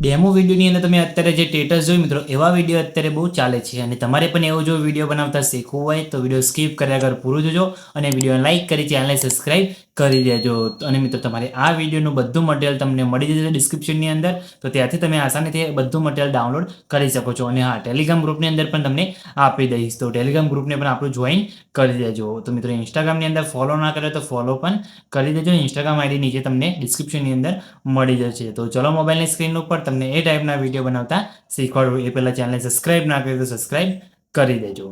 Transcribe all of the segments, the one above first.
Demo વિડીયોની અંદર તમે અત્યારે જે સ્ટેટસ જોઈ મિત્રો એવા વિડીયો અત્યારે બહુ ચાલે છે અને તમારે પણ એવો જો વિડીયો બનાવતા શીખવું હોય તો વિડીયો સ્કીપ કર્યા વગર પૂરું જોજો અને વિડીયો લાઇક કરી ચેનલને સબસ્ક્રાઇબ કરી દેજો. અને મિત્રો તમારે આ વિડીયોનું બધું મટીરિયલ તમને મળી જશે ડિસ્ક્રિપ્શનની અંદર, તો ત્યાંથી તમે આસાનીથી બધું મટીરિયલ ડાઉનલોડ કરી શકો છો. અને હા, ટેલિગ્રામ ગ્રુપની અંદર પણ તમને આપી દઈશ, તો ટેલિગ્રામ ગ્રુપને પણ આપણું જોઈન કરી દેજો. તો મિત્રો ઇન્સ્ટાગ્રામની અંદર ફોલો ના કરે તો ફોલો પણ કરી દેજો. ઇન્સ્ટાગ્રામ આઈડી નીચે તમને ડિસ્ક્રિપ્શનની અંદર મળી જશે. તો ચલો મોબાઈલની સ્ક્રીન ઉપર તમને એ ટાઈપના વિડીયો બનાવતા શીખવાડું. એ પહેલાં ચેનલને સબસ્ક્રાઇબ ના કરી તો સબસ્ક્રાઇબ કરી દેજો.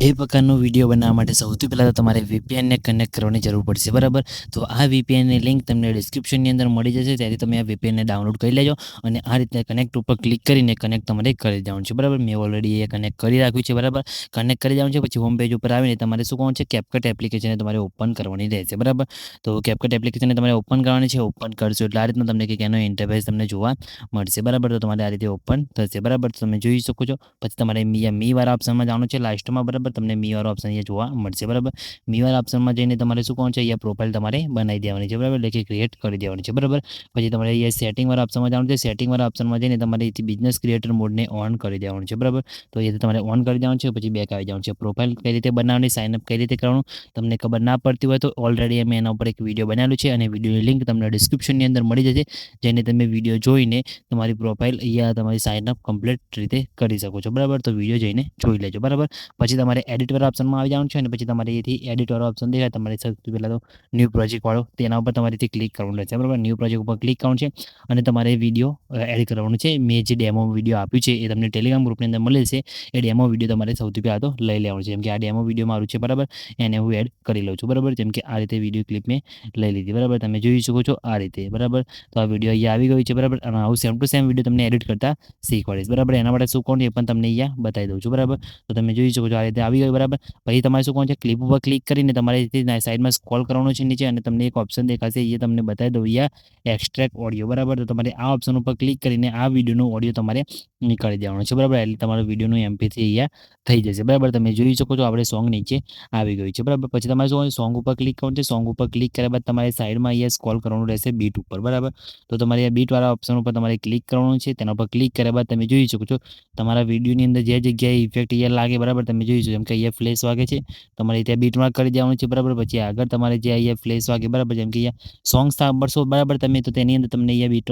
એ પ્રકારનો વિડીયો બનાવવા માટે સૌથી પહેલાં તો તમારે VPNને કનેક્ટ કરવાની જરૂર પડશે, બરાબર. તો આ VPNની લિંક તમને ડિસ્ક્રિપ્શનની અંદર મળી જશે, ત્યાંથી તમે આ VPNને ડાઉનલોડ કરી લેજો અને આ રીતે કનેક્ટ ઉપર ક્લિક કરીને કનેક્ટ તમારે કરી દેવાનું છે, બરાબર. મેં ઓલરેડી એ કનેક્ટ કરી રાખ્યું છે, બરાબર. કનેક્ટ કરી દેવાનું છે. પછી હોમ પેજ ઉપર આવીને તમારે શું કરવાનું છે, CapCut એપ્લિકેશનને તમારે ઓપન કરવાની રહેશે, બરાબર. તો CapCut એપ્લિકેશનને તમારે ઓપન કરવાની છે. ઓપન કરશો એટલે આ રીતના તમને કંઈક એનો ઇન્ટરફેસ તમને જોવા મળશે, બરાબર. તો તમારે આ રીતે ઓપન થશે, બરાબર. તો તમે જોઈ શકો છો. પછી તમારે મી વાળા ઓપ્શનમાં જવાનું છે લાસ્ટમાં, બરાબર. તમને મી વાળો ઓપ્શન અહીંયા જોવા મળશે, બરાબર. મી વાળા ઓપ્શનમાં જઈને તમારે શું કરવાનું છે, અહીંયા પ્રોફાઇલ તમારે બનાવી દેવાની છે, બરાબર. એટલે કે ક્રિએટ કરી દેવાની છે, બરાબર. પછી તમારે અહીંયા સેટિંગ વાળા ઓપ્શનમાં જવાનું છે. સેટિંગ વાળા ઓપ્શનમાં જઈને તમારે અહીંથી બિઝનેસ ક્રિએટર મોડને ઓન કરી દેવાનું છે, બરાબર. તો અહીંથી તમારે ઓન કરી દેવાનું છે. પછી બેક આવી જવાનું છે. પ્રોફાઇલ કઈ રીતે બનાવવાની, સાઇનઅપ કઈ રીતે કરવાનું તમને ખબર ના પડતી હોય તો ઓલરેડી મેં એના ઉપર એક વિડીયો બનાવેલું છે અને વિડીયોની લિંક તમને ડિસ્ક્રિપ્શનની અંદર મળી જશે, જેને તમે વિડીયો જોઈને તમારી પ્રોફાઇલ અહીંયા તમારી સાઇનઅપ કમ્પ્લીટ રીતે કરી શકો છો, બરાબર. તો વિડીયો જઈને જોઈ લેજો, બરાબર. પછી તમારે એડિટ વાળા ઓપ્શનમાં આવી જવાનું છે અને પછી તમારે અહીંથી એડિટ વાળો ઓપ્શન દેખાય તમારે સૌથી પહેલાં તો ન્યૂ પ્રોજેક્ટ વાળો, તેના ઉપર તમારેથી ક્લિક કરવાનું રહેશે, બરાબર. ન્યૂ પ્રોજેક્ટ ઉપર ક્લિક કરવાનું છે અને તમારે વિડીયો એડ કરવાનું છે. મેં જે ડેમો વિડીયો આપ્યું છે એ તમને ટેલિગ્રામ ગ્રુપની અંદર મળે છે. એ ડેમો વિડીયો તમારે સૌથી પહેલાં તો લઈ લેવાનું છે. જેમ કે આ ડેમો વિડીયો મારું છે, બરાબર. એને હું એડ કરી લઉં છું, બરાબર. જેમ કે આ રીતે વિડીયો ક્લિપ મેં લઈ લીધી, બરાબર. તમે જોઈ શકો છો આ રીતે, બરાબર. તો આ વિડીયો અહીંયા આવી ગયું છે, બરાબર. અને આવું સેમ ટુ સેમ વિડીયો તમને એડિટ કરતા શીખવાડીશ, બરાબર. એના માટે શું કોણ એ પણ તમને અહીંયા બતાવી દઉં છું, બરાબર. તો તમે જોઈ શકો છો આ રીતે આવી ગયું, બરાબર. પછી તમારે શું કોણ છે, ક્લિપ ઉપર ક્લિક કરીને તમારે સાઈડમાં સ્ક્રોલ કરવાનું છે નીચે અને તમને એક ઓપ્શન દેખાશે, એ તમને બતાવી દઉં અહીંયા એક્સ્ટ્રેક્ટ ઓડિયો, બરાબર. તો તમારે આ ઓપ્શન ઉપર ક્લિક કરીને આ વિડીયોનો ઓડિયો તમારે નીકાળી દેવાનો છે, બરાબર. એટલે તમારો વિડીયોનું MP3 અહીંયા થઈ જશે, બરાબર. તમે જોઈ શકો છો આપણે સોંગ નીચે આવી ગયું છે, બરાબર. પછી તમારે શું સોંગ ઉપર ક્લિક કરવાનું છે. સોંગ ઉપર ક્લિક કર્યા બાદ તમારે સાઈડમાં અહીંયા સ્ક્રોલ કરવાનું રહેશે બીટ ઉપર, બરાબર. તો તમારે આ બીટવાળા ઓપ્શન ઉપર તમારે ક્લિક કરવાનું છે. તેના ઉપર ક્લિક કર્યા બાદ તમે જોઈ શકો છો તમારા વિડીયોની અંદર જે જગ્યાએ ઇફેક્ટ અહીંયા લાગે, બરાબર. તમે જોઈ શકો જેમ કે અહીંયા ફ્લેશ વાગે છે, તમારે ત્યાં બીટમાર્ક કરી દેવાનું છે, બરાબર. પછી આગળ તમારે જે અહીંયા ફ્લેશ વાગે, બરાબર. જેમ કે અહીંયા સોંગ સાંભળશો, બરાબર તમે, તો તેની અંદર તમને અહીંયા બીટ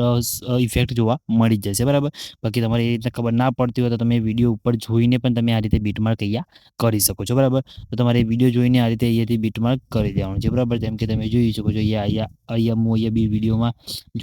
ઇફેક્ટ જોવા મળી જશે, બરાબર. બાકી તમારે એ રીતે ખબર ના પડતી હોય તો તમે વિડીયો ઉપર જોઈને પણ તમે આ રીતે બીટમાર્ક અહીંયા કરી શકો છો, બરાબર. તો તમારે વિડીયો જોઈને આ રીતે અહીંયાથી બીટમાર્ક કરી દેવાનું છે, બરાબર. જેમ કે તમે જોઈ શકો છો અહીંયા હું અહીંયા બી વિડીયોમાં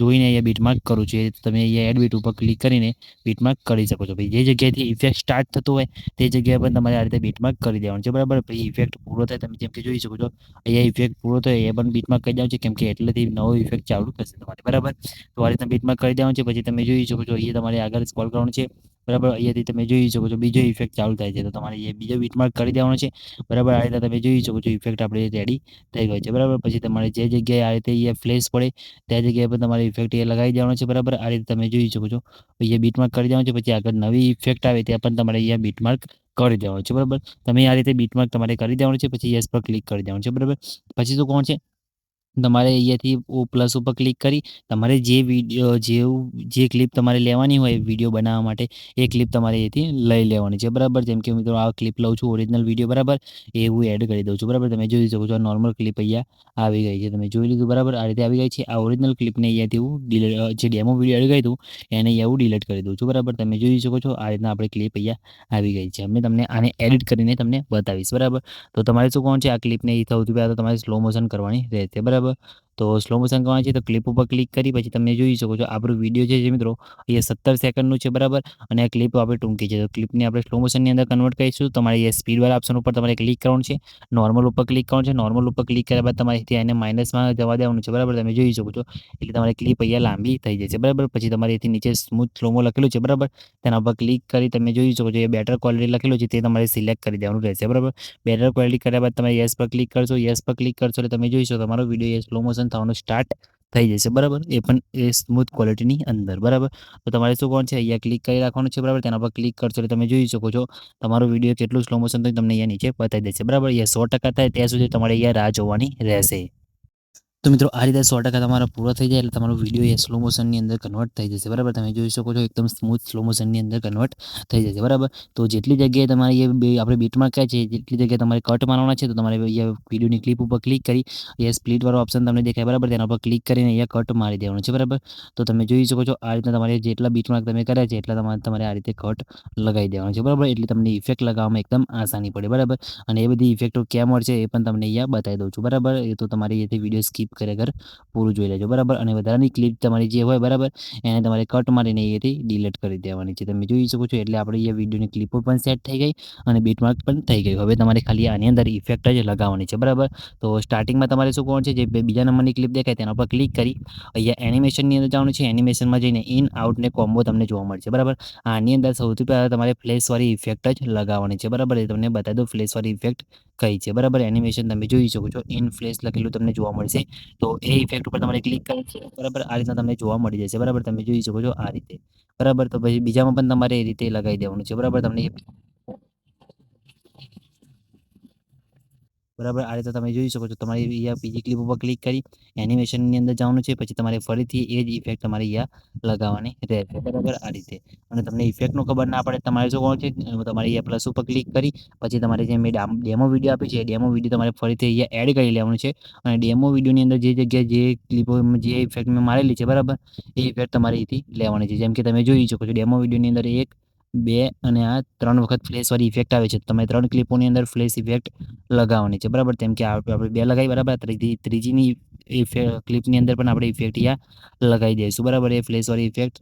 જોઈને અહીંયા બીટમાર્ક કરું છું. તમે અહીંયા એડ બીટ ઉપર ક્લિક કરીને બીટમાર્ક કરી શકો છો. ભાઈ જે જગ્યાએથી ઇફેક્ટ સ્ટાર્ટ થતો હોય તે જગ્યાએ પણ તમારે આ રીતે બીટમાર્ક કરી દેવાનું છે, બરાબર. પછી ઇફેક્ટ પૂરો થાય તમે જેમ કે જોઈ શકો છો અહીંયા ઇફેક્ટ પૂરો થાય એ પણ બીટમાર્ક કરી દેવાનું છે, કેમ કે એટલેથી નવો ઇફેક્ટ ચાલુ થશે તમારે, બરાબર. તો આ રીતના બીટમાર્ક કરી દેવાનું છે. પછી તમે જોઈ શકો છો અહીંયા તમારે આગળ સ્ક્રોલ કરવાનું છે, બરાબર. અહીંયાથી તમે જોઈ શકો છો બીજો ઇફેક્ટ ચાલુ થાય છે, તો તમારે એ બીજો બીટમાર્ક કરી દેવાનો છે, બરાબર. આ રીતે તમે જોઈ શકો છો ઇફેક્ટ આપણે રેડી થઈ ગયો છે, બરાબર. પછી તમારે જે જગ્યાએ આ રીતે અહીંયા ફ્લેશ પડે ત્યાં જગ્યાએ પણ તમારે ઇફેક્ટ એ લગાવી દેવાનો છે, બરાબર. આ રીતે તમે જોઈ શકો છો અહીંયા બીટમાર્ક કરી દેવાનું છે. પછી આગળ નવી ઇફેક્ટ આવે ત્યાં પણ તમારે અહીંયા બીટમાર્ક કરી દેવાનું છે, બરાબર. તમે આ રીતે બીટમાર્ક તમારે કરી દેવાનું છે. પછી યસ પર ક્લિક કરી દેવાનું છે, બરાબર. પછી શું કોણ છે, તમારે અહીંયાથી પ્લસ ઉપર ક્લિક કરી તમારે જે વિડીયો જે ક્લિપ તમારે લેવાની હોય વિડીયો બનાવવા માટે એ ક્લિપ તમારે અહીંથી લઈ લેવાની છે, બરાબર. જેમ કે મિત્રો આ ક્લિપ લઉં છું ઓરિજિનલ વિડીયો, બરાબર. એ હું એડ કરી દઉં છું, બરાબર. તમે જોઈ શકો છો નોર્મલ ક્લિપ અહીંયા આવી ગઈ છે, તમે જોઈ લીધું, બરાબર. આ રીતે આવી ગઈ છે. આ ઓરિજિનલ ક્લિપને અહીંયાથી હું ડિલીટ, જે ડેમો વિડીયો એડ કર્યું હતું એને અહીંયા હું ડિલીટ કરી દઉં છું, બરાબર. તમે જોઈ શકો છો આ રીતના આપણી ક્લિપ અહીંયા આવી ગઈ છે. અમે તમને આને એડિટ કરીને તમને બતાવીશ, બરાબર. તો તમારે શું કોણ છે, આ ક્લિપને સૌથી પહેલાં તો તમારે સ્લો મોશન કરવાની રહેશે, બરાબર. તો સ્લો મોશન કરવાની છે તો ક્લિપ ઉપર ક્લિક કરી પછી તમે જોઈ શકો છો આપણું વિડીયો છે મિત્રો અહીંયા 17 સેકન્ડનું છે, બરાબર. અને આ ક્લિપ આપણે ટૂંકી છે તો ક્લિપને આપણે સ્લો મોશનની અંદર કન્વર્ટ કરીશું. તમારે એ સ્પીડવાળા ઓપ્શન ઉપર તમારે ક્લિક કરવાનું છે, નોર્મલ ઉપર ક્લિક કરવાનું છે. નોર્મલ ઉપર ક્લિક કર્યા બાદ તમારે ત્યાં એને માઇનસમાં જવા દેવાનું છે, બરાબર. તમે જોઈ શકો છો એટલે તમારી ક્લિપ અહીંયા લાંબી થઈ જશે, બરાબર. પછી તમારે અહીંથી નીચે સ્મૂથ સ્લોમો લખેલું છે, બરાબર. તેના ઉપર ક્લિક કરી તમે જોઈ શકો છો એ બેટર ક્વોલિટી લખેલું છે તે તમારે સિલેક્ટ કરી દેવાનું રહેશે, બરાબર. બેટર ક્વોલિટી કર્યા બાદ તમે યસ પર ક્લિક કરશો. યસ પર ક્લિક કરશો એટલે તમે જોઈશો તમારો વિડીયો એ સ્લો મોશન થવાનું સ્ટાર્ટ થઈ જશે, બરાબર. એ પણ એ સ્મૂથ ક્વોલિટીની અંદર, બરાબર. તો તમારે શું કોણ છે અહીંયા ક્લિક કરી રાખવાનું છે, બરાબર. તેના પર ક્લિક કરશો એટલે તમે જોઈ શકો છો તમારો વિડીયો કેટલું સ્લો મોશન થાય તમને અહીંયા નીચે બતાવી દેશે, બરાબર. એ 100% થાય ત્યાં સુધી તમારે અહીંયા રાહ જોવાની રહેશે. તો મિત્રો આ રીતે 100% તમારો પૂરો થઈ જાય એટલે તમારો વિડીયો એ સ્લો મોશનની અંદર કન્વર્ટ થઈ જશે, બરાબર. તમે જોઈ શકો છો એકદમ સ્મૂથ સ્લો મોશનની અંદર કન્વર્ટ થઈ જશે, બરાબર. તો જેટલી જગ્યાએ તમારી આપણે બીટમાં કહે છે જેટલી જગ્યાએ તમારે કટ મારવાના છે તો તમારે અહીંયા વિડીયોની ક્લિપ ઉપર ક્લિક કરી અહીંયા સ્પ્લિટવાળો ઓપ્શન તમને દેખાય, બરાબર. તેના પર ક્લિક કરીને અહીંયા કટ મારી દેવાનું છે, બરાબર. તો તમે જોઈ શકો છો આ રીતના તમારે જેટલા બીટમાર્ક તમે કર્યા છે એટલા તમારે આ રીતે કટ લગાવી દેવાનું છે, બરાબર. એટલે તમને ઇફેક્ટ લગાવવામાં એકદમ આસાની પડે, બરાબર. અને એ બધી ઇફેક્ટો ક્યાં મળશે એ પણ તમને અહીંયા બતાવી દઉં છું, બરાબર. એ તો તમારી અહીંથી વિડીયો સ્કીપ કર્યા પૂરું જોઈ લેજો, બરાબર. અને વધારાની ક્લિપ તમારી જે હોય, બરાબર, એને તમારે કટ મારીને અહીંયાથી ડિલીટ કરી દેવાની છે. તમે જોઈ શકો છો એટલે આપણે અહીંયા વિડીયોની ક્લિપો પણ સેટ થઈ ગઈ અને બીટમાર્ક પણ થઈ ગયું. હવે તમારે ખાલી આની અંદર ઇફેક્ટ જ લગાવવાની છે, બરાબર. તો સ્ટાર્ટિંગમાં તમારે શું કરવાનું છે, જે બીજા નંબરની ક્લિપ દેખાય તેના પર ક્લિક કરી અહીંયા એનિમેશનની અંદર જવાનું છે. એનિમેશનમાં જઈને ઇન આઉટ ને કોમ્બો તમને જોવા મળશે, બરાબર. આની અંદર સૌથી પહેલાં તમારે ફ્લેશવાળી ઇફેક્ટ જ લગાવવાની છે, બરાબર. એ તમને બતાવી દો ફ્લેશવાળી ઇફેક્ટ કઈ છે, બરાબર. એનિમેશન તમે જોઈ શકો છો ઇન ફ્લેશ લખેલું તમને જોવા મળશે. તો એ ઇફેક્ટ ઉપર તમારે ક્લિક કરવું છે, બરાબર. આ રીતના તમને જોવા મળી જશે, બરાબર. તમે જોઈ શકો છો આ રીતે, બરાબર. તો પછી બીજામાં પણ તમારે એ રીતે લગાવી દેવાનું છે, બરાબર. તમને બરાબર આ રીતે તમે જોઈ શકો છો. તમારે અહીંયા બીજી ક્લિપ ઉપર ક્લિક કરી એનિમેશનની અંદર જવાનું છે. પછી તમારે ફરીથી એ જ ઇફેક્ટ તમારે અહીંયા લગાવવાની રહેશે, બરાબર. આ રીતે અને તમને ઇફેક્ટનું ખબર ના પડે તમારે શું કરવાનું છે, તમારે અહીંયા પ્લસ ઉપર ક્લિક કરી પછી તમારે જે મેં ડેમો વિડીયો આપી છે એ ડેમો વિડીયો તમારે ફરીથી અહીંયા એડ કરી લેવાનું છે. અને ડેમો વિડીયોની અંદર જે જગ્યાએ જે ક્લિપો જે ઇફેક્ટ મેં મારેલી છે, બરાબર, એ ઇફેક્ટ તમારે અહીંથી લેવાની છે. જેમ કે તમે જોઈ શકો છો ડેમો વિડીયોની અંદર 1, 2 અને આ 3 વખત ફ્લેશવાળી ઇફેક્ટ આવે છે. તમે 3 ક્લિપોની અંદર ફ્લેશ ઇફેક્ટ લગાવવાની છે, બરાબર. તેમ કે આપણે 2 લગાવી, બરાબર. ત્રીજીની ક્લિપની અંદર પણ આપણે ઇફેક્ટ અહીંયા લગાવી દઈશું, બરાબર. એ ફ્લેશવાળી ઇફેક્ટ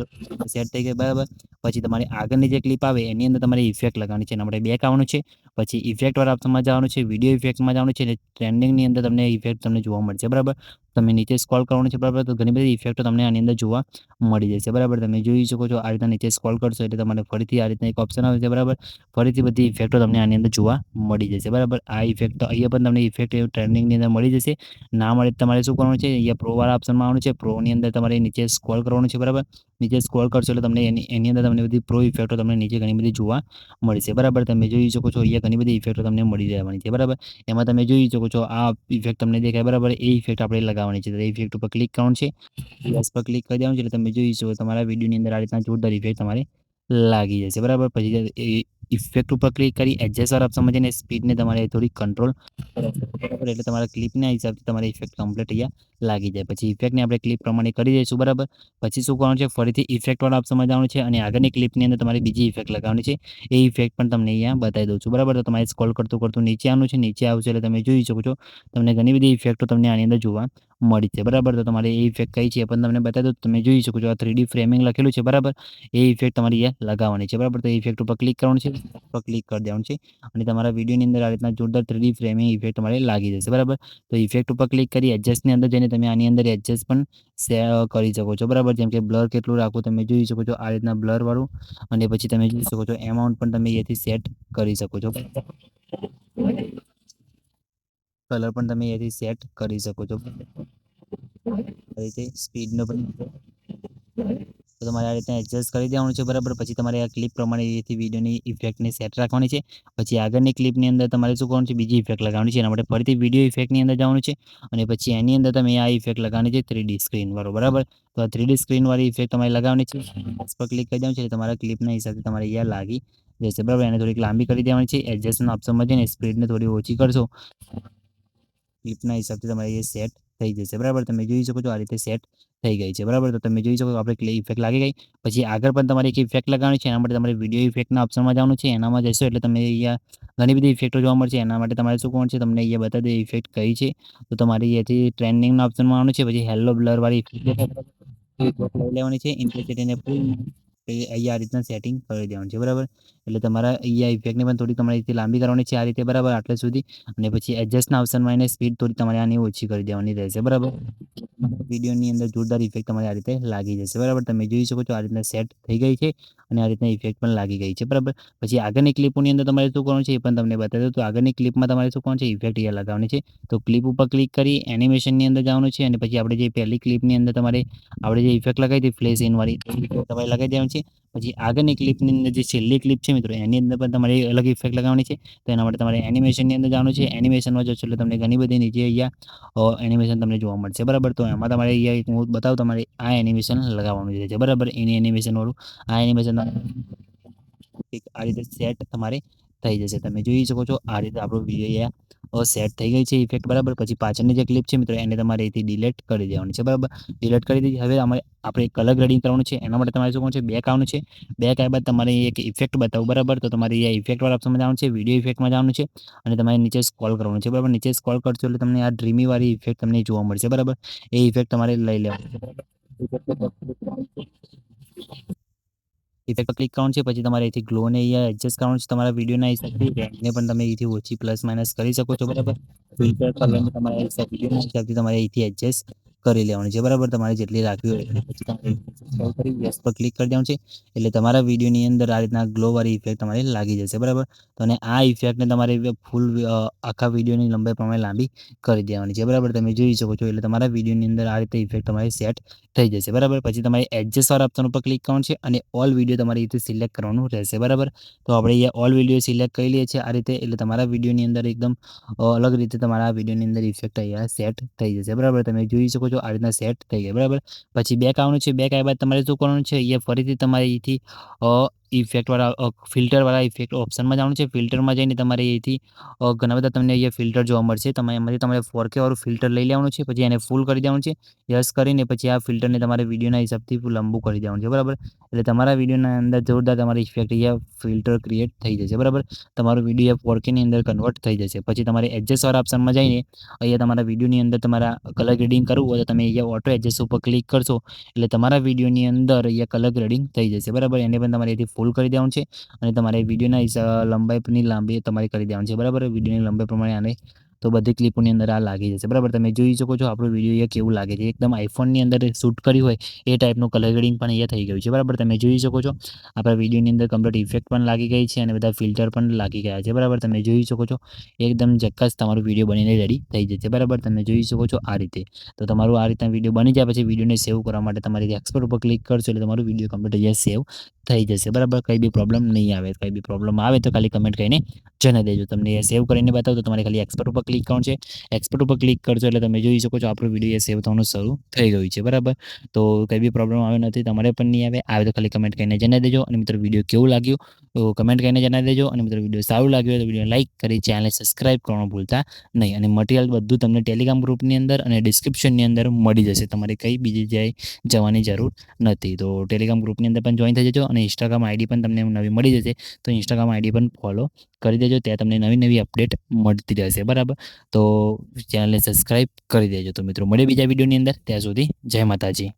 સેટ થઈ ગઈ, બરાબર. પછી તમારી આગળની જે ક્લિપ આવે એની અંદર તમારે ઇફેક્ટ લગાવવાની છે. એના માટે બેક આવવાનું છે, પછી ઇફેક્ટવાળા ઓપ્શનમાં જવાનું છે, વિડીયો ઇફેક્ટમાં જવાનું છે અને ટ્રેન્ડિંગની અંદર તમને ઇફેક્ટ તમને જોવા મળશે, બરાબર. તમે નીચે સ્ક્રોલ કરવાનું છે, બરાબર. તો ઘણી બધી ઇફેક્ટો તમને આની અંદર જોવા મળી જશે, બરાબર. તમે જોઈ શકો છો આ રીતના નીચે સ્ક્રોલ કરશો એટલે તમારે ફરીથી આ રીતના એક ઓપ્શન આવે છે, બરાબર. ફરીથી બધી ઇફેક્ટો તમને આની અંદર જોવા મળી જશે, બરાબર. આ ઇફેક્ટ અહીંયા પણ તમને ઇફેક્ટ ટ્રેન્ડિંગની અંદર મળી જશે. ના મળે તમારે શું કરવાનું છે, અહીંયા પ્રોવાળા ઓપ્શનમાં આવવાનું છે. પ્રોની અંદર તમારે નીચે સ્ક્રોલ કરવાનું છે, બરાબર. નીચે સ્ક્રોલ કરશો એટલે તમને એની અંદર તમને બધી પ્રો ઇફેક્ટો તમને નીચે ઘણી બધી જોવા મળશે, બરાબર. તમે જોઈ શકો છો અહીંયા ઘણી બધી ઇફેક્ટો તમને મળી રહેવાની છે, બરાબર. એમાં તમે જોઈ શકો છો આ ઇફેક્ટ તમને દેખાય, બરાબર. એ ઇફેક્ટ આપણે લગાવવાની છે. તો એ ઇફેક્ટ ઉપર ક્લિક કરવાનું છે, પ્લસ પર ક્લિક કરી દેવાનું છે એટલે તમે જોઈ શકો તમારા વિડીયોની અંદર આ રીતના જોરદાર ઇફેક્ટ તમારે લાગી જશે, બરાબર. પછી ઇફેક્ટ ઉપર ક્લિક કરી એડજસ્ટ વાળા ઓપ્શનમાં જઈને સ્પીડને તમારે થોડી કંટ્રોલ બરાબર. એટલે તમારા ક્લિપના હિસાબથી તમારે ઇફેક્ટ કમ્પ્લીટ અહીંયા લાગી જાય. પછી ઇફેક્ટને આપણે ક્લિપ પ્રમાણે કરી દઈશું, બરાબર. પછી શું કરવાનું છે, ફરીથી ઇફેક્ટવાળા ઓપ્શનમાં જવાનું છે અને આગળની ક્લિપની અંદર તમારે બીજી ઇફેક્ટ લગાવવાની છે. એ ઇફેક્ટ પણ તમને અહીંયા બતાવી દઉં છું, બરાબર. તો તમારે સ્ક્રોલ કરતું કરતું નીચે આવવાનું છે. નીચે આવશે એટલે તમે જોઈ શકો છો તમને ઘણી બધી ઇફેક્ટો તમને આની અંદર જોવા મળી છે, બરાબર. તો તમારે એ ઇફેક્ટ કઈ છે એ પણ તમને બતાવી દઉં. તમે જોઈ શકો છો આ 3D ફ્રેમિંગ લખેલું છે, બરાબર. એ ઇફેક્ટ તમારે અહીંયા લગાવવાની છે, બરાબર. તો એ ઇફેક્ટ ઉપર ક્લિક કરવાનું છે, ઉપર ક્લિક કરી દેવાનું છે અને તમારા વિડીયોની અંદર આ રીતના જોરદાર 3D ફ્રેમિંગ ઇફેક્ટ તમારે લાગી જશે, બરાબર. તો ઇફેક્ટ ઉપર ક્લિક કરી એડજસ્ટની અંદર જઈને તમે આની અંદર એડજસ્ટ પણ કરી શકો છો, બરાબર. જેમ કે બ્લર કેટલું રાખવું તમે જોઈ શકો છો આ રીતના બ્લર વાળું. અને પછી તમે જોઈ શકો છો એમાઉન્ટ પણ તમે અહીંયાથી સેટ કરી શકો છો. કલર પણ તમે અહીંયાથી સેટ કરી શકો છો. આ રીતે સ્પીડનો પણ તો તમારે આ રીતના એડજસ્ટ કરી દેવાનું છે, બરાબર. પછી તમારે આ ક્લિપ પ્રમાણે એથી વિડીયોની ઇફેક્ટને સેટ રાખવાની છે. પછી આગળની ક્લિપની અંદર તમારે શું કરવાનું છે, બીજી ઇફેક્ટ લગાવવાની છે. એના માટે ફરીથી વિડીયો ઇફેક્ટની અંદર જવાનું છે અને પછી એની અંદર તમે આ ઇફેક્ટ લગાવવાની છે 3D સ્ક્રીનવાળો, બરાબર. તો આ 3D સ્ક્રીનવાળી ઇફેક્ટ તમારે લગાવવાની છે. બસ પર ક્લિક કરી દેવાનું છે એટલે તમારા ક્લિપના હિસાબે તમારે અહીંયા લાગી જશે, બરાબર. એને થોડીક લાંબી કરી દેવાની છે. એડજસ્ટના ઓપ્શનમાં જઈને સ્પીડને થોડી ઓછી કરશો ક્લિપના હિસાબથી તમારે એ સેટ થઈ જશે, બરાબર. તમે જોઈ શકો છો આ રીતે સેટ થઈ ગઈ છે, બરાબર. તો તમે જોઈ શકો આપણે ઇફેક્ટ લાગી ગઈ. પછી આગળ પણ તમારે એક ઇફેક્ટ લગાવવાની છે. એના માટે તમારે વિડીયો ઇફેક્ટના ઓપ્શનમાં જવાનું છે. એનામાં જશો એટલે તમને અહીંયા ઘણી બધી ઇફેક્ટો જોવા મળશે. એના માટે તમારે શું કરવાનું છે, તમને અહીંયા બતાવી દે ઇફેક્ટ કઈ છે. તો તમારે અહીંયાથી ટ્રેન્ડિંગના ઓપ્શનમાં આવવાનું છે. પછી હેલો બ્લરવાળી ઇફેક્ટ લઈ લેવાની છે. ઇન્ટેન્સિટીને ફૂલ અહીંયા આ રીતના સેટિંગ કરી દેવાનું છે, બરાબર. એટલે તમારા અહીંયા ઇફેક્ટને પણ થોડી તમારે રીતે લાંબી કરવાની છે આ રીતે, બરાબર. આટલે સુધી અને પછી એડજસ્ટના ઓપ્શનમાં એને સ્પીડ થોડી તમારે આની ઓછી કરી દેવાની રહેશે, બરાબર. વિડીયોની અંદર જોરદાર ઇફેક્ટ તમારે આ રીતે લાગી જશે. બરાબર, તમે જોઈ શકો છો આ રીતના સેટ થઈ ગઈ છે અને આ રીતના ઇફેક્ટ પણ લાગી ગઈ છે. બરાબર, પછી આગળની ક્લિપોની અંદર તમારે શું કરવાનું છે એ પણ તમને બતાવી દઉં. તો આગળની ક્લિપમાં તમારે શું કરવાનું છે, ઇફેક્ટ અહીંયા લગાવવાની છે. તો ક્લિપ ઉપર ક્લિક કરી એનિમેશનની અંદર જવાનું છે અને પછી આપણે જે પહેલી ક્લિપની અંદર તમારે આપણે જે ઇફેક્ટ લગાવી હતી ફ્લેશ ઇનવાળી તમારે લગાવી દેવાની છે. પછી આગળની ક્લિપની અંદર જે છેલ્લી ક્લિપ છે મિત્રો એની અંદર પણ તમારે અલગ ઇફેક્ટ લગાવવાની છે. તો એના માટે તમારે એનિમેશનની અંદર જવાનું છે. એનિમેશનમાં જશો એટલે તમને ઘણી બધી નીચે અહીંયા એનિમેશન તમને જોવા મળશે. બરાબર, તો એમાં તમારે અહીંયા એક હું બતાવું, તમારે આ એનિમેશન લગાવવાનું છે. બરાબર, એની એનિમેશન વાળું આ એનિમેશન આ રીતે સેટ તમારે થઈ જશે. તમે જોઈ શકો છો આ રીતે આપણો વિડીયો સેટ થઈ ગઈ છે ઇફેક્ટ. બરાબર, પછી પાછળની જે ક્લિપ છે મિત્રો એને તમારે અહીંથી ડિલીટ કરી દેવાની છે. બરાબર, ડિલીટ કરી દીધી. હવે આપણે કલર ગ્રેડિંગ કરવાનું છે. એના માટે તમારે શું કરવાનું છે, બેક આવવાનું છે. બેક આવ્યા બાદ તમારે એક ઇફેક્ટ બતાવું. બરાબર, તો તમારે અહીંયા ઇફેક્ટવાળા ઓપ્શનમાં જવાનું છે, વિડીયો ઇફેક્ટમાં જવાનું છે અને તમારે નીચે સ્ક્રોલ કરવાનું છે. બરાબર, નીચે સ્ક્રોલ કરશો એટલે તમને આ ડ્રીમી વાળી ઇફેક્ટ તમને જોવા મળશે. બરાબર, એ ઇફેક્ટ તમારે લઈ લેવાની છે. ઇફેક્ટ પર ક્લિક કરવાનું છે. પછી તમારે અહીંથી ગ્લોને અહીંયા એડજસ્ટ કરવાનું છે. તમારા વિડીયોના હિસાબથી રેન્જને પણ તમે અહીંથી ઓછી પ્લસ માઇનસ કરી શકો છો. બરાબર, ફિલ્ટર કલરને તમારે વિડીયોના હિસાબથી તમારે અહીંથી એડજસ્ટ કરી લેવાનું છે. બરાબર, તમારે જેટલી રાખવી હોય પછી તમારે સ્ક્રોલ કરી યસ પર ક્લિક કરી દેવાનું છે. એટલે તમારા વિડીયોની અંદર આ રીતના ગ્લોવાળી ઇફેક્ટ તમારે લાગી જશે. બરાબર, તો અને આ ઇફેક્ટને તમારે ફૂલ આખા વિડીયોની લંબાઈ પ્રમાણે લાંબી કરી દેવાની છે. બરાબર, તમે જોઈ શકો છો. એટલે તમારા વિડીયોની અંદર આ રીતે ઇફેક્ટ તમારી સેટ થઈ જશે. બરાબર, પછી તમારે એડજસ્ટ વાળા ઓપ્શન ઉપર ક્લિક કરવાનું છે અને ઓલ વિડીયો તમારે અહીંથી સિલેક્ટ કરવાનું રહેશે. બરાબર, તો આપણે અહીંયા ઓલ વિડીયો સિલેક્ટ કરી લઈએ છીએ આ રીતે. એટલે તમારા વિડીયોની અંદર એકદમ અલગ રીતે તમારા વિડીયોની અંદર ઇફેક્ટ અહીંયા સેટ થઈ જશે. બરાબર, તમે જોઈ શકો છો આ રીતના સેટ થઈ ગયા. બરાબર, પછી બેક આવવાનું છે. બેક આવ્યા બાદ તમારે શું કરવાનું છે, અહીંયા ફરીથી તમારે અહીંથી ઇફેક્ટવાળા ફિલ્ટરવાળા ઇફેક્ટ ઓપ્શનમાં જવાનું છે. ફિલ્ટરમાં જઈને તમારે અહીંથી ઘણા બધા તમને અહીંયા ફિલ્ટર જોવા મળશે. તમે એમાંથી તમારે 4K વાળું ફિલ્ટર લઈ લેવાનું છે. પછી એને ફૂલ કરી દેવાનું છે. યસ કરીને પછી આ ફિલ્ટરને તમારે વિડીયોના હિસાબથી લાંબુ કરી દેવાનું છે. બરાબર, એટલે તમારા વિડીયોના અંદર જોરદાર તમારી ઇફેક્ટ અહીંયા ફિલ્ટર ક્રિએટ થઈ જશે. બરાબર, તમારો વિડીયો 4K ની અંદર કન્વર્ટ થઈ જશે. પછી તમારે એડજસ્ટ વાળા ઓપ્શનમાં જઈને અહીંયા તમારા વિડીયોની અંદર તમારા કલર ગ્રેડિંગ કરવું હોય તો તમે અહીંયા ઓટો એડજસ્ટ ઉપર ક્લિક કરશો એટલે તમારા વિડીયોની અંદર અહીંયા કલર ગ્રેડિંગ થઈ જશે. બરાબર, એને પણ તમારે અહીંથી ફૂલ કરી દેવાનું છે અને તમારે વિડીયોના લંબાઈની લાંબી તમારે કરી દેવાનું છે. બરાબર, વિડીયોની લંબાઈ પ્રમાણે આને તો બધી ક્લિપોની અંદર આ લાગી જશે. બરાબર, તમે જોઈ શકો છો આપણું વિડીયો અહીંયા કેવું લાગે છે. એકદમ આઈફોનની અંદર શૂટ કર્યું હોય એ ટાઈપનું કલર ગ્રેડિંગ પણ અહીંયા થઈ ગયું છે. બરાબર, તમે જોઈ શકો છો આપણા વિડીયોની અંદર કમ્પ્લીટ ઇફેક્ટ પણ લાગી ગઈ છે અને બધા ફિલ્ટર પણ લાગી ગયા છે. બરાબર, તમે જોઈ શકો છો એકદમ ઝક્કાસ તમારું વિડીયો બનીને રેડી થઈ જશે. બરાબર, તમે જોઈ શકો છો આ રીતે. તો તમારું આ રીતના વિડીયો બની જાય પછી વિડીયોને સેવ કરવા માટે તમારે એક્સપોર્ટ ઉપર ક્લિક કરશો એટલે તમારું વિડીયો કમ્પ્લીટ અહીંયા સેવ થઈ જશે. બરાબર, કંઈ બી પ્રોબ્લેમ નહીં આવે. કંઈ બી પ્રોબ્લેમ આવે તો ખાલી કમેન્ટ કરીને જણાવી દેજો. તમને એ સેવ કરીને બતાવો તો તમારે ખાલી એક્સપોર્ટ ઉપર ક્લિક કરવાનું છે. એક્સપોર્ટ ઉપર ક્લિક કરશો એટલે તમે જોઈ શકો છો આપણો વિડીયો સેવ થવાનું શરૂ થઈ ગયું છે. બરાબર, તો કંઈ બી પ્રોબ્લેમ આવ્યો નથી, તમારે પણ નહીં આવે તો ખાલી કમેન્ટ કરીને જણાવી દેજો. અને મિત્રો વિડીયો કેવું લાગ્યું તો કમેન્ટ કરીને જણાવી દેજો. અને મિત્રો વિડીયો સારું લાગ્યું હોય તો વિડીયો લાઇક કરી ચેનલને સબસ્ક્રાઇબ કરવાનું ભૂલતા નહીં. અને મટીરિયલ બધું તમને ટેલિગ્રામ ગ્રુપની અંદર અને ડિસ્ક્રિપ્શનની અંદર મળી જશે. તમારે કંઈ બીજી જગ્યાએ જવાની જરૂર નથી. તો ટેલિગ્રામ ગ્રુપની અંદર પણ જોઈન થઈ જજો અને ઇન્સ્ટાગ્રામ આઈડી પણ તમને નવી મળી જશે. તો ઇન્સ્ટાગ્રામ આઈડી પણ ફોલો કરી દેજો, ત્યાં તમને નવી નવી અપડેટ મળતી રહેશે. બરાબર, તો ચેનલને સબસ્ક્રાઇબ કરી દેજો. તો મિત્રો મળીએ બીજા વિડીયોની અંદર. ત્યાં સુધી જય માતાજી.